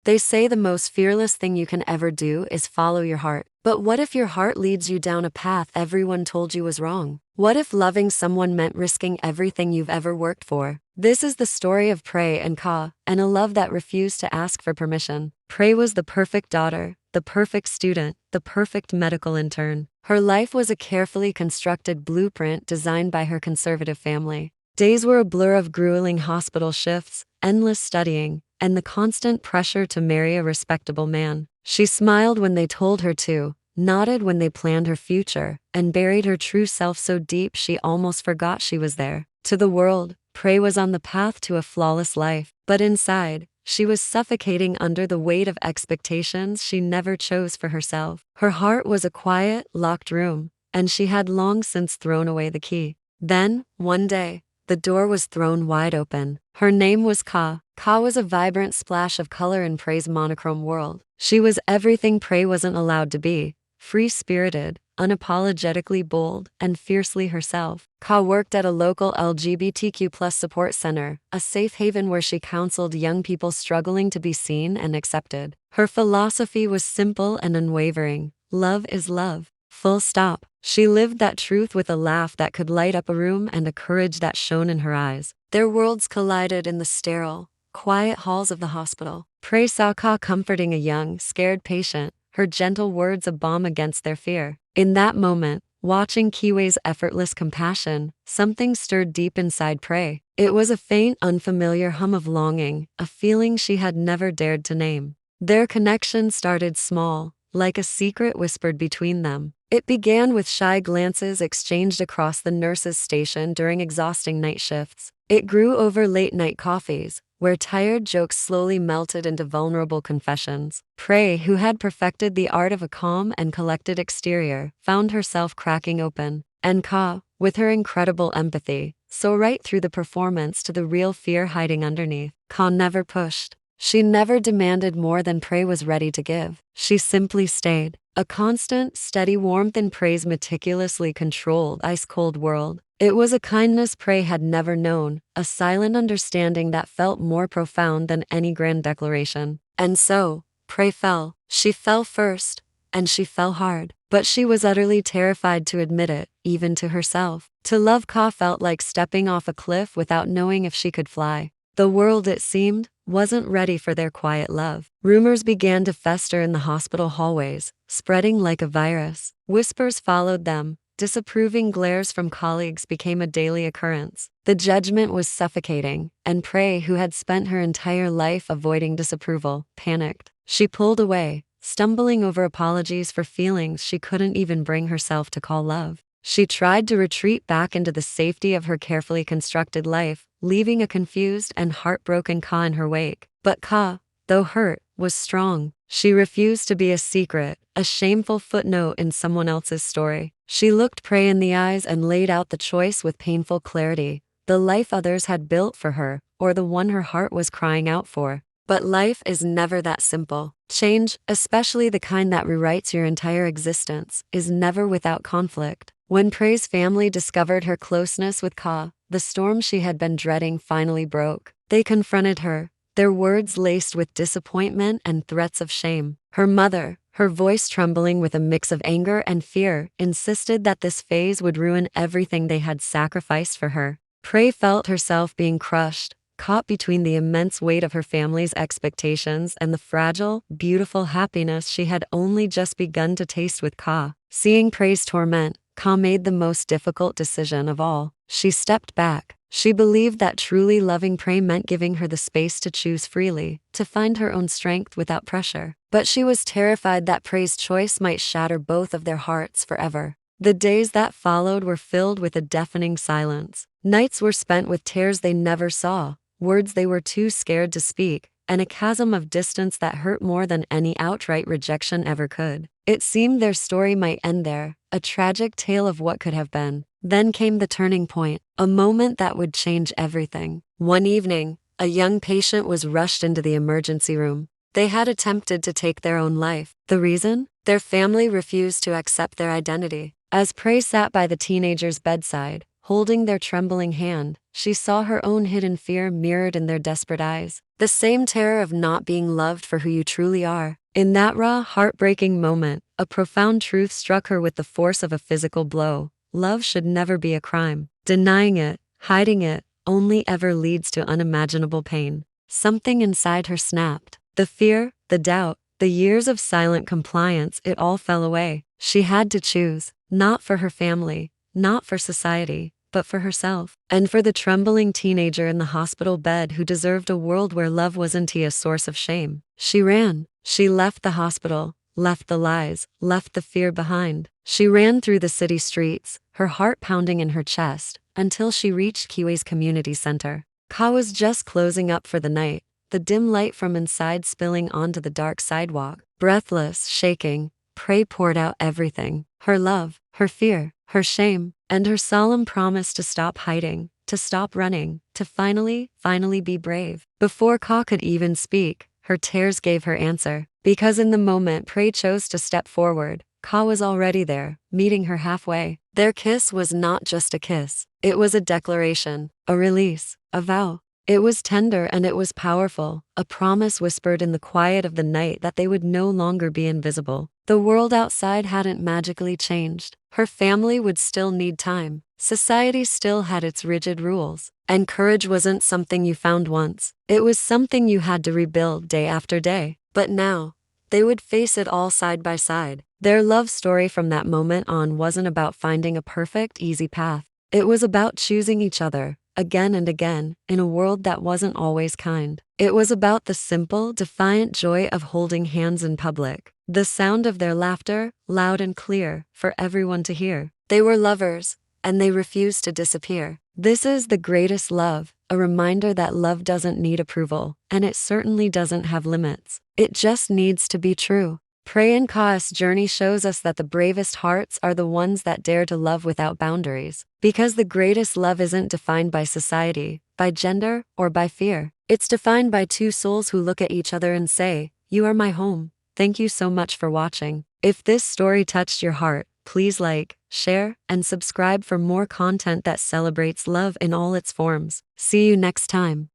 They say the most fearless thing you can ever do is follow your heart. But what if your heart leads you down a path everyone told you was wrong? What if loving someone meant risking everything you've ever worked for? This is the story of Prae and Kaew, and a love that refused to ask for permission. Prae was the perfect daughter, the perfect student, the perfect medical intern. Her life was a carefully constructed blueprint designed by her conservative family. Days were a blur of grueling hospital shifts, endless studying, and the constant pressure to marry a respectable man. She smiled when they told her to, nodded when they planned her future, and buried her true self so deep she almost forgot she was there. To the world, Prae was on the path to a flawless life, but inside, she was suffocating under the weight of expectations she never chose for herself. Her heart was a quiet, locked room, and she had long since thrown away the key. Then, one day, the door was thrown wide open. Her name was Kaew. Kaew was a vibrant splash of color in Prae's monochrome world. She was everything Prae wasn't allowed to be: free-spirited, unapologetically bold, and fiercely herself. Kaew worked at a local LGBTQ+ support center, a safe haven where she counseled young people struggling to be seen and accepted. Her philosophy was simple and unwavering: love is love. Full stop. She lived that truth with a laugh that could light up a room and a courage that shone in her eyes. Their worlds collided in the sterile, quiet halls of the hospital. Prae saw Kaew comforting a young, scared patient, her gentle words a balm against their fear. In that moment, watching Kaew's effortless compassion, something stirred deep inside Prae. It was a faint, unfamiliar hum of longing, a feeling she had never dared to name. Their connection started small, like a secret whispered between them. It began with shy glances exchanged across the nurse's station during exhausting night shifts. It grew over late-night coffees, where tired jokes slowly melted into vulnerable confessions. Prae, who had perfected the art of a calm and collected exterior, found herself cracking open. And Kaew, with her incredible empathy, saw right through the performance to the real fear hiding underneath. Kaew never pushed. She never demanded more than Prae was ready to give. She simply stayed. A constant, steady warmth in Prae's meticulously controlled, ice-cold world. It was a kindness Prae had never known, a silent understanding that felt more profound than any grand declaration. And so, Prae fell. She fell first, and she fell hard. But she was utterly terrified to admit it, even to herself. To love Kaew felt like stepping off a cliff without knowing if she could fly. The world, it seemed, wasn't ready for their quiet love. Rumors began to fester in the hospital hallways, spreading like a virus. Whispers followed them. Disapproving glares from colleagues became a daily occurrence. The judgment was suffocating, and Prae, who had spent her entire life avoiding disapproval, panicked. She pulled away, stumbling over apologies for feelings she couldn't even bring herself to call love. She tried to retreat back into the safety of her carefully constructed life, leaving a confused and heartbroken Kaew in her wake. But Kaew, though hurt, was strong. She refused to be a secret, a shameful footnote in someone else's story. She looked Prae in the eyes and laid out the choice with painful clarity: the life others had built for her, or the one her heart was crying out for. But life is never that simple. Change, especially the kind that rewrites your entire existence, is never without conflict. When Prae's family discovered her closeness with Kaew, the storm she had been dreading finally broke. They confronted her, their words laced with disappointment and threats of shame. Her mother, her voice trembling with a mix of anger and fear, insisted that this phase would ruin everything they had sacrificed for her. Prae felt herself being crushed, caught between the immense weight of her family's expectations and the fragile, beautiful happiness she had only just begun to taste with Kaew. Seeing Prae's torment, Kaew made the most difficult decision of all. She stepped back. She believed that truly loving Prae meant giving her the space to choose freely, to find her own strength without pressure. But she was terrified that Prae's choice might shatter both of their hearts forever. The days that followed were filled with a deafening silence. Nights were spent with tears they never saw, words they were too scared to speak, and a chasm of distance that hurt more than any outright rejection ever could. It seemed their story might end there, a tragic tale of what could have been. Then came the turning point, a moment that would change everything. One evening, a young patient was rushed into the emergency room. They had attempted to take their own life. The reason? Their family refused to accept their identity. As Prae sat by the teenager's bedside, holding their trembling hand, she saw her own hidden fear mirrored in their desperate eyes. The same terror of not being loved for who you truly are. In that raw, heartbreaking moment, a profound truth struck her with the force of a physical blow. Love should never be a crime. Denying it, hiding it, only ever leads to unimaginable pain. Something inside her snapped. The fear, the doubt, the years of silent compliance, it all fell away. She had to choose, not for her family, not for society, but for herself. And for the trembling teenager in the hospital bed who deserved a world where love wasn't a source of shame. She ran. She left the hospital, left the lies, left the fear behind. She ran through the city streets, her heart pounding in her chest, until she reached Kaew's community center. Kaew was just closing up for the night, the dim light from inside spilling onto the dark sidewalk. Breathless, shaking, Prae poured out everything. Her love, her fear, her shame, and her solemn promise to stop hiding, to stop running, to finally be brave. Before Kaew could even speak, her tears gave her answer. Because in the moment Prae chose to step forward, Kaew was already there, meeting her halfway. Their kiss was not just a kiss. It was a declaration, a release, a vow. It was tender and it was powerful, a promise whispered in the quiet of the night that they would no longer be invisible. The world outside hadn't magically changed. Her family would still need time. Society still had its rigid rules. And courage wasn't something you found once. It was something you had to rebuild day after day. But now, they would face it all side by side. Their love story from that moment on wasn't about finding a perfect, easy path. It was about choosing each other, again and again, in a world that wasn't always kind. It was about the simple, defiant joy of holding hands in public. The sound of their laughter, loud and clear, for everyone to hear. They were lovers, and they refused to disappear. This is the greatest love, a reminder that love doesn't need approval, and it certainly doesn't have limits. It just needs to be true. Prae and Kaew's journey shows us that the bravest hearts are the ones that dare to love without boundaries. Because the greatest love isn't defined by society, by gender, or by fear. It's defined by two souls who look at each other and say, "You are my home." Thank you so much for watching. If this story touched your heart, please like, share, and subscribe for more content that celebrates love in all its forms. See you next time.